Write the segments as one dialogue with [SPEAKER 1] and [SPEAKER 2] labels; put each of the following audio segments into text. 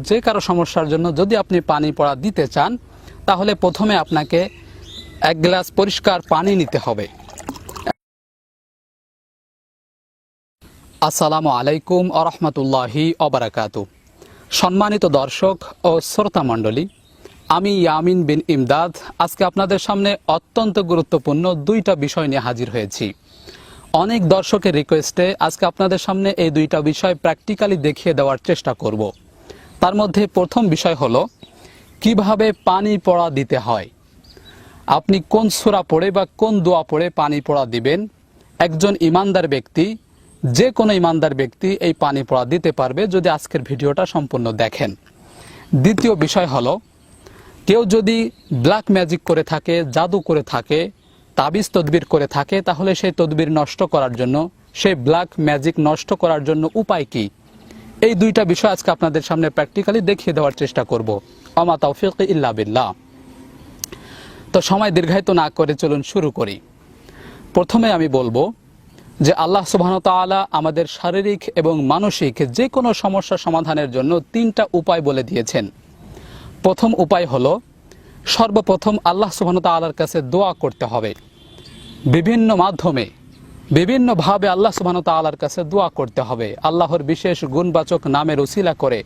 [SPEAKER 1] যে কারো সমস্যার জন্য যদি আপনি পানি পড়া দিতে চান, তাহলে প্রথমে আপনাকে এক গ্লাস পরিষ্কার পানি নিতে হবে। আসসালামু আলাইকুম ওয়া রাহমাতুল্লাহি ওয়া বারাকাতুহু। সম্মানিত দর্শক ও শ্রোতা মণ্ডলী, আমি ইয়ামিন বিন ইমদাদ আজকে আপনাদের সামনে অত্যন্ত গুরুত্বপূর্ণ দুইটা বিষয় নিয়ে হাজির হয়েছি। অনেক দর্শকের রিকোয়েস্টে আজকে আপনাদের সামনে এই দুইটা বিষয় প্র্যাকটিক্যালি দেখিয়ে দেওয়ার চেষ্টা করব। তার মধ্যে প্রথম বিষয় হলো কিভাবে পানি পড়া দিতে হয়। আপনি কোন সূরা পড়ে বা কোন দোয়া পড়ে পানি পড়া দিবেন, একজন ইমানদার ব্যক্তি, যে কোনো ইমানদার ব্যক্তি এই পানি পড়া দিতে পারবে যদি আজকের ভিডিওটা সম্পূর্ণ দেখেন। দ্বিতীয় বিষয় হলো, কেউ যদি ব্ল্যাক ম্যাজিক করে থাকে, জাদু করে থাকে, তাবিজ তদবির করে থাকে, তাহলে সেই তদবির নষ্ট করার জন্য, সেই ব্ল্যাক ম্যাজিক নষ্ট করার জন্য উপায় কি? এই দুইটা বিষয় আজকে আপনাদের সামনে প্র্যাকটিক্যালি দেখিয়ে দেওয়ার চেষ্টা করব। ওমা তাওফীক ইল্লা বিল্লাহ। তো সময় দীর্ঘায়িত না করে চলুন শুরু করি। প্রথমে আমি বলবো যে আল্লাহ সুবহানাহু ওয়া তাআলা আমাদের শারীরিক এবং মানসিক যে কোনো সমস্যা সমাধানের জন্য তিনটা উপায় বলে দিয়েছেন। প্রথম উপায় হলো, সর্বপ্রথম আল্লাহ সুবহানাহু ওয়া তাআলার কাছে দোয়া করতে হবে। বিভিন্ন মাধ্যমে বিভিন্নভাবে আল্লাহ সুবহানাহু ওয়া তাআলার কাছে দোয়া করতে হবে। আল্লাহর বিশেষ গুণবাচক নামের উসিলা করে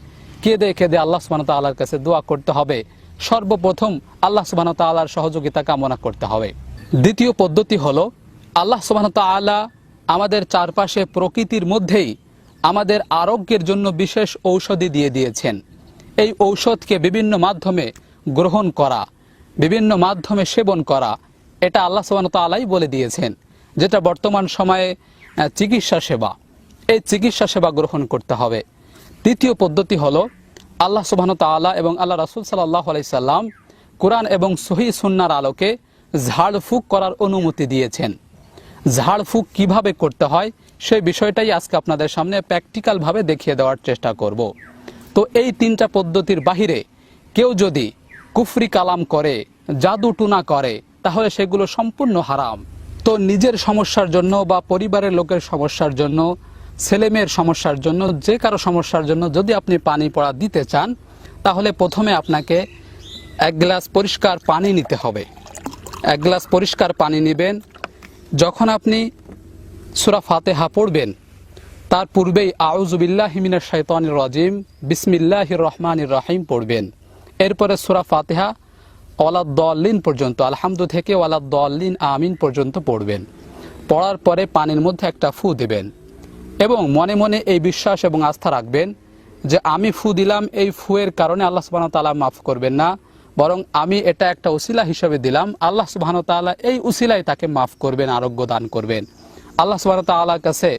[SPEAKER 1] কেঁদে কেঁদে আল্লাহ সুবহানাহু ওয়া তাআলার কাছে দোয়া করতে হবে। সর্বপ্রথম আল্লাহ সুবহানাহু ওয়া তাআলার সহযোগিতা কামনা করতে হবে। দ্বিতীয় পদ্ধতি হলো, আল্লাহ সুবহানাহু ওয়া তাআলা আমাদের চারপাশে প্রকৃতির মধ্যেই আমাদের আরোগ্যের জন্য বিশেষ ঔষধি দিয়ে দিয়েছেন। এই ঔষধকে বিভিন্ন মাধ্যমে গ্রহণ করা, বিভিন্ন মাধ্যমে সেবন করা, এটা আল্লাহ সুবহানাহু ওয়া তাআলাই বলে দিয়েছেন, যেটা বর্তমান সময়ে চিকিৎসা সেবা। এই চিকিৎসা সেবা গ্রহণ করতে হবে। তৃতীয় পদ্ধতি হলো, আল্লাহ সুবহানাহু ওয়া তাআলা এবং আল্লাহ রাসূল সাল্লাল্লাহু আলাইহি সাল্লাম কুরআন এবং সহিহ সুন্নাহর আলোকে ঝাড়ফুঁক করার অনুমতি দিয়েছেন। ঝাড়ফুঁক কিভাবে করতে হয় সেই বিষয়টাই আজকে আপনাদের সামনে প্র্যাকটিক্যালভাবে দেখিয়ে দেওয়ার চেষ্টা করব। তো এই তিনটা পদ্ধতির বাহিরে কেউ যদি কুফরি কালাম করে, জাদু টুনা করে, তাহলে সেগুলো সম্পূর্ণ হারাম। তো নিজের সমস্যার জন্য বা পরিবারের লোকের সমস্যার জন্য, ছেলেমেয়ের সমস্যার জন্য, যে কারো সমস্যার জন্য যদি আপনি পানি পড়া দিতে চান, তাহলে প্রথমে আপনাকে এক গ্লাস পরিষ্কার পানি নিতে হবে। এক গ্লাস পরিষ্কার পানি নেবেন। যখন আপনি সূরা ফাতিহা পড়বেন, তার পূর্বেই আউযু বিল্লাহি মিনাশ শাইতানির রাজিম বিসমিল্লাহির রহমানির রহিম পড়বেন। এরপরে সূরা ফাতিহা ওয়ালাদ-দাল্লিন পর্যন্ত, আলহামদু থেকে ওয়ালাদ-দাল্লিন আমিন পর্যন্ত পড়বেন। পড়ার পরে পানির মধ্যে একটা ফু দেবেন এবং মনে মনে এই বিশ্বাস এবং আস্থা রাখবেন যে আমি ফু দিলাম, এই ফুয়ের কারণে আল্লাহ সুবহানাহু ওয়া তাআলা মাফ করবেন না, বরং আমি এটা একটা উসিলা হিসেবে দিলাম, আল্লাহ সুবহানাহু ওয়া তাআলা এই উসিলায় তাকে মাফ করবেন, আরোগ্য দান করবেন। আল্লাহ সুবহানাহু ওয়া তাআলার কাছে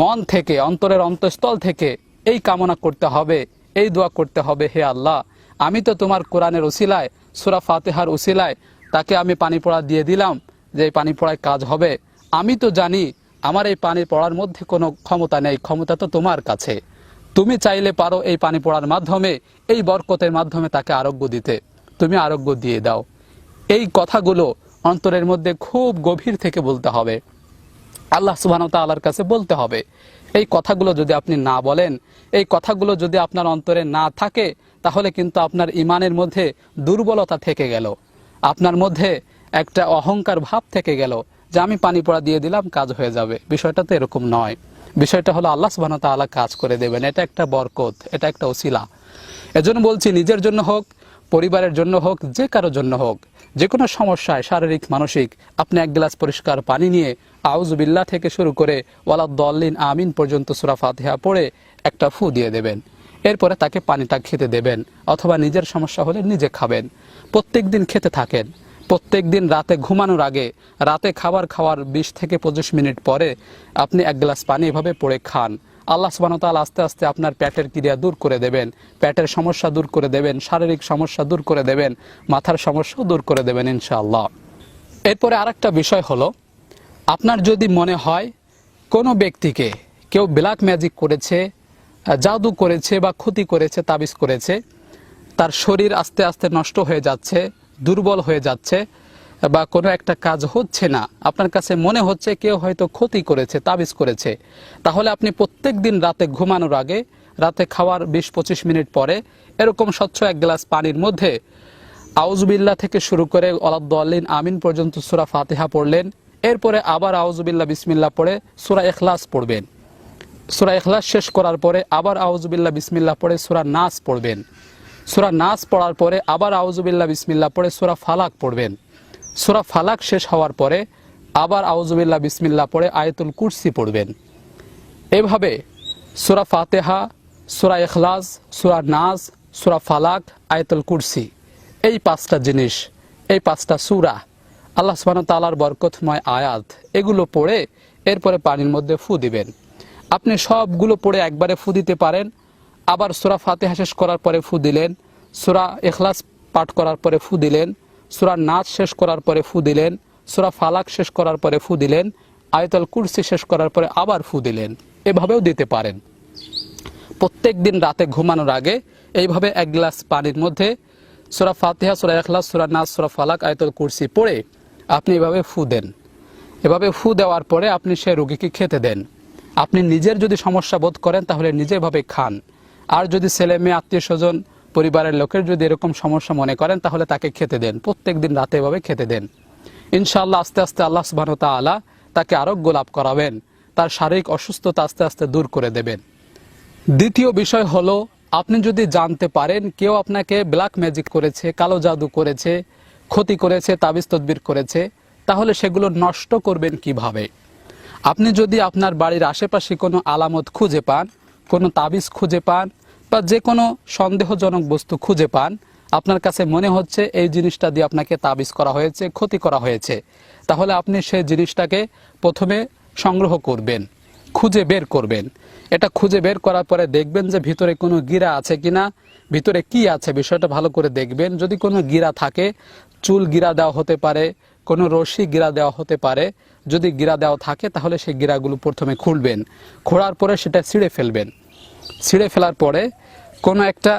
[SPEAKER 1] মন থেকে, অন্তরের অন্তঃস্থল থেকে এই কামনা করতে হবে, এই দোয়া করতে হবে, হে আল্লাহ, আমি তো তোমার কোরআনের উসিলায়, সূরা ফাতিহার উসিলায় তাকে আমি পানি পড়া দিয়ে দিলাম যে এই পানি পড়ায় কাজ হবে। আমি তো জানি আমার এই পানি পড়ার মধ্যে কোনো ক্ষমতা নেই, ক্ষমতা তো তোমার কাছে। তুমি চাইলে পারো এই পানি পড়ার মাধ্যমে, এই বরকতের মাধ্যমে তাকে আরোগ্য দিতে, তুমি আরোগ্য দিয়ে দাও। এই কথাগুলো অন্তরের মধ্যে খুব গভীর থেকে বলতে হবে, আল্লাহ সুবহানাহু ওয়া তাআলার কাছে বলতে হবে। এই কথাগুলো যদি আপনি না বলেন, এই কথাগুলো যদি আপনার অন্তরে না থাকে, তাহলে কিন্তু আপনার ইমানের মধ্যে দুর্বলতা থেকে গেল, আপনার মধ্যে একটা অহংকার ভাব থেকে গেল যে আমি পানি পড়া দিয়ে দিলাম, কাজ হয়ে যাবে। বিষয়টা তো এরকম নয়। বিষয়টা হলো আল্লাহ সুবহানাহু ওয়া তাআলা কাজ করে দেবেন। এটা একটা বরকত, এটা একটা ওসিলা। এজন্য বলছি, নিজের জন্য হোক, পরিবারের জন্য হোক, যে কারোর জন্য হোক, যে কোনো সমস্যায় শারীরিক মানসিক, আপনি এক গ্লাস পরিষ্কার পানি নিয়ে আউযু বিল্লাহ থেকে শুরু করে ওয়ালাদ-দাল্লিন আমিন পর্যন্ত সূরা ফাতিহা পড়ে একটা ফু দিয়ে দেবেন। এরপরে তাকে পানিটা খেতে দেবেন, অথবা নিজের সমস্যা হলে নিজে খাবেন। প্রত্যেক দিন খেতে থাকেন। প্রত্যেক দিন রাতে ঘুমানোর আগে, রাতে খাবার খাওয়ার 20 থেকে 25 মিনিট পরে আপনি এক গ্লাস পানি এভাবে পড়ে খান। আল্লাহ সুবহানাহু ওয়া তাআলা আস্তে আস্তে আপনার পেটের ক্রিয়া দূর করে দেবেন, পেটের সমস্যা দূর করে দেবেন, শারীরিক সমস্যা দূর করে দেবেন, মাথার সমস্যাও দূর করে দেবেন ইনশাআল্লাহ। এরপরে আরেকটা বিষয় হলো, আপনার যদি মনে হয় কোনো ব্যক্তিকে কেউ ব্ল্যাক ম্যাজিক করেছে, জাদু করেছে বা ক্ষতি করেছে, তাবিজ করেছে, তার শরীর আস্তে আস্তে নষ্ট হয়ে যাচ্ছে, দুর্বল হয়ে যাচ্ছে, বা কোনো একটা কাজ হচ্ছে না, আপনার কাছে মনে হচ্ছে কেউ হয়তো ক্ষতি করেছে, তাবিজ করেছে, তাহলে আপনি প্রত্যেক দিন রাতে ঘুমানোর আগে রাতে খাওয়ার 20-25 মিনিট পরে এরকম স্বচ্ছ এক গ্লাস পানির মধ্যে আউযুবিল্লাহ থেকে শুরু করে ওয়ালাদ-দাল্লিন আমিন পর্যন্ত সূরা ফাতিহা পড়লেন। এরপরে আবার আউযুবিল্লাহ বিসমিল্লাহ পড়ে সূরা ইখলাস পড়বেন। সূরা ইখলাস শেষ করার পরে আবার আউযুবিল্লাহ বিসমিল্লাহ পড়ে সূরা নাস পড়বেন। সূরা নাস পড়ার পরে আবার আউযুবিল্লাহ বিসমিল্লাহ পড়ে সূরা ফালাক পড়বেন। সূরা ফালাক শেষ হওয়ার পরে আবার আউযুবিল্লাহ বিসমিল্লাহ পড়ে আয়াতুল কুরসি পড়বেন। এভাবে সূরা ফাতিহা, সূরা ইখলাস, সূরা নাস, সূরা ফালাক, আয়াতুল কুরসি, এই 5টা জিনিস, এই 5টা সূরা, আল্লাহ সুবহানাহু ওয়া তাআলার বরকতময় আয়াত, এগুলো পড়ে এরপরে পানির মধ্যে ফু দিবেন। আপনি সবগুলো পড়ে একবারে ফু দিতে পারেন, আবার সূরা ফাতিহা শেষ করার পরে ফু দিলেন, সূরা ইখলাস পাঠ করার পরে ফু দিলেন, সূরা নাস শেষ করার পরে ফু দিলেন, সূরা ফালাক শেষ করার পরে ফু দিলেন, আয়াতুল কুরসি শেষ করার পরে আবার ফু দিলেন। এভাবেও দিতে পারেন। প্রত্যেক দিন রাতে ঘুমানোর আগে এইভাবে এক গ্লাস পানির মধ্যে সূরা ফাতিহা, সূরা ইখলাস, সূরা নাস, সূরা ফালাক, আয়াতুল কুরসি পড়ে আপনি এভাবে ফু দেন। এভাবে ফু দেওয়ার পরে আপনি সেই রোগীকে খেতে দেন। আপনি নিজের যদি সমস্যা বোধ করেন তাহলে নিজেভাবে খান, আর যদি ছেলে মেয়ে আত্মীয় স্বজন পরিবারের লোকের যদি এরকম সমস্যা মনে করেন তাহলে তাকে খেতে দেন। প্রত্যেক দিন রাতে এভাবে খেতে দেন। ইনশাআল্লাহ আস্তে আস্তে আল্লাহ সুবহানাহু ওয়া তাআলা তাকে আরোগ্য লাভ করাবেন, তার শারীরিক অসুস্থতা আস্তে আস্তে দূর করে দেবেন। দ্বিতীয় বিষয় হলো, আপনি যদি জানতে পারেন কেউ আপনাকে ব্ল্যাক ম্যাজিক করেছে, কালো জাদু করেছে, ক্ষতি করেছে, তাবিজ তদবির করেছে, তাহলে সেগুলো নষ্ট করবেন কিভাবে? আপনি যদি আপনার বাড়ির আশেপাশে কোনো আলামত খুঁজে পান, কোনো তাবিজ খুঁজে পান, বা যে কোনো সন্দেহজনক বস্তু খুঁজে পান, আপনার কাছে মনে হচ্ছে এই জিনিসটা দিয়ে আপনাকে তাবিজ করা হয়েছে, ক্ষতি করা হয়েছে, তাহলে আপনি সেই জিনিসটাকে প্রথমে সংগ্রহ করবেন, খুঁজে বের করবেন। এটা খুঁজে বের করার পরে দেখবেন যে ভিতরে কোনো গিরা আছে কিনা, ভিতরে কি আছে বিষয়টা ভালো করে দেখবেন। যদি কোনো গিরা থাকে, চুল গিরা দেওয়া হতে পারে, কোনো রশি গিরা দেওয়া হতে পারে। যদি গিরা দেওয়া থাকে তাহলে সেই গিরাগুলো প্রথমে খুলবেন, খোলার পরে সেটা ছিঁড়ে ফেলবেন। ছিঁড়ে ফেলার পরে কোনো একটা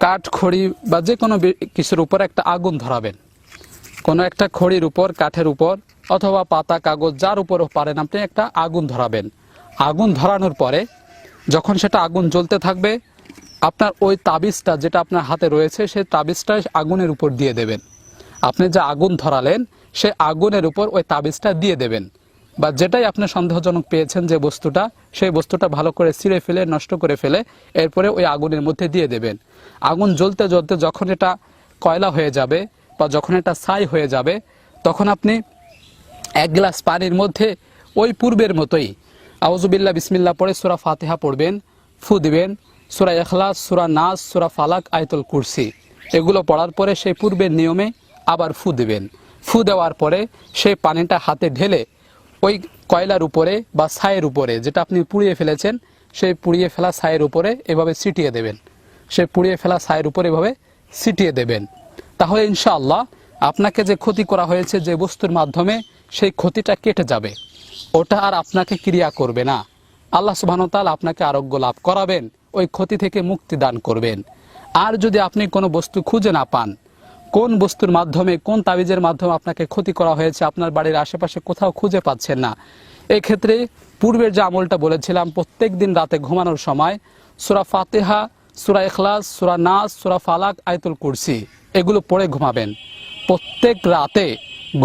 [SPEAKER 1] কাঠ, খড়ি বা যে কোনো কিছুর উপর একটা আগুন ধরাবেন। কোনো একটা খড়ির উপর, কাঠের উপর, অথবা পাতা, কাগজ, যার উপরও পারেন আপনি একটা আগুন ধরাবেন। আগুন ধরানোর পরে যখন সেটা আগুন জ্বলতে থাকবে, আপনার ওই তাবিজটা যেটা আপনার হাতে রয়েছে সেই তাবিজটা আগুনের উপর দিয়ে দেবেন। আপনি যে আগুন ধরালেন সেই আগুনের উপর ওই তাবিজটা দিয়ে দেবেন, বা যেটাই আপনি সন্দেহজনক পেয়েছেন যে বস্তুটা, সেই বস্তুটা ভালো করে ছিঁড়ে ফেলে, নষ্ট করে ফেলে এরপরে ওই আগুনের মধ্যে দিয়ে দেবেন। আগুন জ্বলতে জ্বলতে যখন এটা কয়লা হয়ে যাবে বা যখন এটা ছাই হয়ে যাবে, তখন আপনি এক গ্লাস পানির মধ্যে ওই পূর্বের মতোই আউযুবিল্লাহ বিসমিল্লাহ পড়ে সূরা ফাতিহা পড়বেন, ফু দিবেন, সূরা ইখলাস, সূরা নাস, সূরা ফালাক, আয়াতুল কুরসি, এগুলো পড়ার পরে সেই পূর্বের নিয়মে আবার ফু দিবেন। ফু দেওয়ার পরে সেই পানিটা হাতে ঢেলে ওই কয়লার উপরে বা ছাইয়ের উপরে, যেটা আপনি পুড়িয়ে ফেলেছেন, সেই পুড়িয়ে ফেলা ছাইয়ের উপরে এভাবে ছিটিয়ে দেবেন। সেই পুড়িয়ে ফেলা ছাইয়ের উপরে এভাবে ছিটিয়ে দেবেন। তাহলে ইনশাআল্লাহ আপনাকে যে ক্ষতি করা হয়েছে যে বস্তুর মাধ্যমে, সেই ক্ষতিটা কেটে যাবে, ওটা আর আপনাকে ক্রিয়া করবে না। আল্লাহ সুবহানাহু ওয়া তাআলা আপনাকে আরোগ্য লাভ করাবেন, ওই ক্ষতি থেকে মুক্তি দান করবেন। আর যদি আপনি কোনো বস্তু খুঁজে না পান, কোন বস্তুর মাধ্যমে, কোন তাবিজের মাধ্যমে আপনাকে ক্ষতি করা হয়েছে, আপনার বাড়ির আশেপাশে কোথাও খুঁজে পাচ্ছেন না, এই ক্ষেত্রে পূর্বের যে আমলটা বলেছিলাম, প্রত্যেক দিন রাতে ঘুমানোর সময় সূরা ফাতিহা, সূরা ইখলাস, সূরা নাস, সূরা ফালাক, আয়াতুল কুরসি এগুলো পড়ে ঘুমাবেন। প্রত্যেক রাতে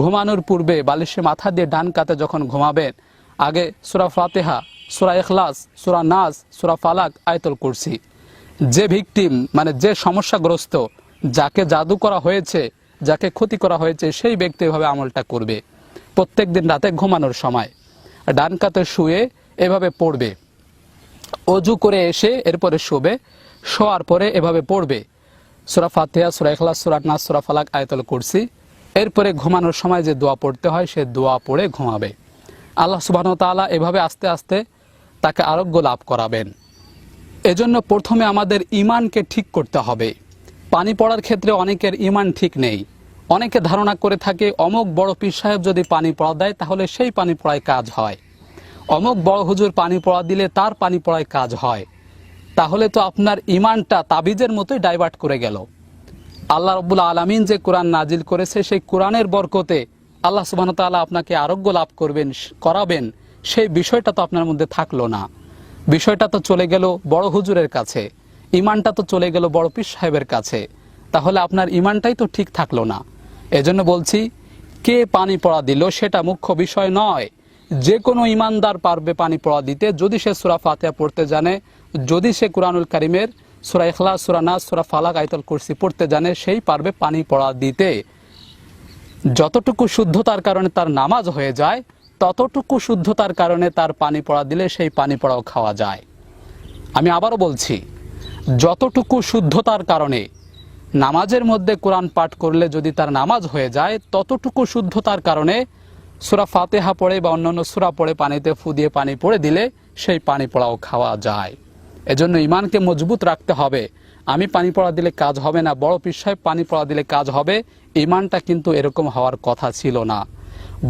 [SPEAKER 1] ঘুমানোর পূর্বে বালিশে মাথা দিয়ে ডান কাতে যখন ঘুমাবেন, আগে সূরা ফাতিহা, সূরা ইখলাস, সূরা নাস, সূরা ফালাক, আয়াতুল কুরসি। যে ভিকটিম মানে যে সমস্যাগ্রস্ত, যাকে জাদু করা হয়েছে, যাকে ক্ষতি করা হয়েছে, সেই ব্যক্তি এভাবে আমলটা করবে। প্রত্যেক দিন রাতে ঘুমানোর সময় ডান কাতে শুয়ে এভাবে পড়বে। অজু করে এসে এরপরে শোবে, শোয়ার পরে এভাবে পড়বে সূরা ফাতিহা, সূরা ইখলাস, সূরা নাস, সূরা ফালাক, আয়াতুল কুরসি। এরপরে ঘুমানোর সময় যে দোয়া পড়তে হয় সে দোয়া পড়ে ঘুমাবে। আল্লাহ সুবহানাহু ওয়া তাআলা এভাবে আস্তে আস্তে তাকে আরোগ্য লাভ করাবেন। এজন্য প্রথমে আমাদের ঈমানকে ঠিক করতে হবে। পানি পড়ার ক্ষেত্রে অনেকের ঈমান ঠিক নেই। অনেকে ধারণা করে থাকে অমুক বড় পীর সাহেব যদি পানি পড়া দেয় তাহলে সেই পানি পড়ায় কাজ হয়, অমুক বড় হুজুর পানি পড়া দিলে তার পানি পড়ায় কাজ হয়। তাহলে তো আপনার ঈমানটা তাবিজের মতোই ডাইভার্ট করে গেল। আল্লাহ রাব্বুল আলামিন যে কোরআন নাজিল করেছে, সেই কোরআনের বরকতে আল্লাহ সুবহানাহু ওয়া তাআলা আপনাকে আরোগ্য লাভ করাবেন, সেই বিষয়টা তো আপনার মধ্যে থাকলো না। বিষয়টা তো চলে গেল বড় হুজুরের কাছে, ইমানটা তো চলে গেল বড় পীর সাহেবের কাছে, তাহলে আপনার ইমানটাই তো ঠিক থাকলো না। এজন্য বলছি, কে পানি পড়া দিল সেটা মুখ্য বিষয় নয়। যে কোনো ইমানদার পারবে পানি পড়া দিতে, যদি সে সূরা ফাতিহা পড়তে জানে, যদি সে কুরআনুল কারীমের সূরা ইখলাস, সূরা নাস, সূরা ফালাক, আয়াতুল কুরসি পড়তে জানে, সেই পারবে পানি পড়া দিতে। যতটুকু শুদ্ধতার কারণে তার নামাজ হয়ে যায়, ততটুকু শুদ্ধতার কারণে তার পানি পড়া দিলে সেই পানি পড়াও খাওয়া যায়। আমি আবারও বলছি, যতটুকু শুদ্ধতার কারণে নামাজের মধ্যে কোরআন পাঠ করলে যদি তার নামাজ হয়ে যায়, ততটুকু শুদ্ধতার কারণে সূরা ফাতিহা পড়ে বা অন্যান্য সূরা পড়ে পানিতে ফু দিয়ে পানি পড়ে দিলে সেই পানি পড়াও খাওয়া যায়। এজন্য ইমানকে মজবুত রাখতে হবে। আমি পানি পড়া দিলে কাজ হবে না, বড় পীর সাহেব পানি পড়া দিলে কাজ হবে, ইমানটা কিন্তু এরকম হওয়ার কথা ছিল না।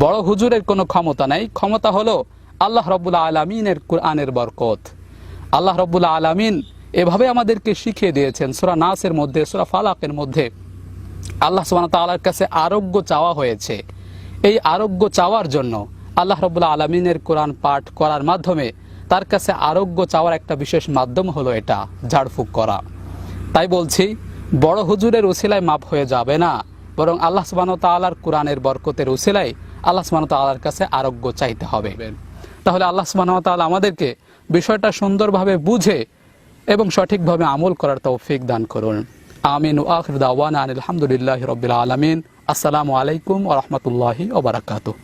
[SPEAKER 1] বড় হুজুরের কোনো ক্ষমতা নাই, ক্ষমতা হলো আল্লাহ রাব্বুল আলামিনের কুরআনের বরকত। আল্লাহ রাব্বুল আলামিন এভাবে আমাদেরকে শিখিয়ে দিয়েছেন। সূরা নাসের মধ্যে, সূরা ফালাকের মধ্যে আল্লাহ সুবহানাহু ওয়া তাআলার কাছে আরোগ্য চাওয়া হয়েছে। এই আরোগ্য চাওয়ার জন্য আল্লাহ রাব্বুল আলামিনের কোরআন পাঠ করার মাধ্যমে তার কাছে আরোগ্য চাওয়ার একটা বিশেষ মাধ্যম হলো এটা, ঝাড়ফুঁক করা। তাই বলছি, বড় হুজুরের উসিলায় মাপ হয়ে যাবে না, বরং আল্লাহ সুবহানাহু ওয়া তাআলার কোরআনের বরকতের উসিলায় আল্লাহ সুবহানাহু ওয়া তাআলার কাছে আরোগ্য চাইতে হবে। তাহলে আল্লাহ সুবহানাহু ওয়া তাআলা আমাদেরকে বিষয়টা সুন্দরভাবে বুঝে এবং সঠিকভাবে আমল করার তৌফিক দান করুন। আমিন। ওয়া আখিরু দাওয়ানা আলহামদুলিল্লাহি রাব্বিল আলামিন। আসসালামু আলাইকুম ওয়া রাহমাতুল্লাহি ওয়া বারাকাতুহু।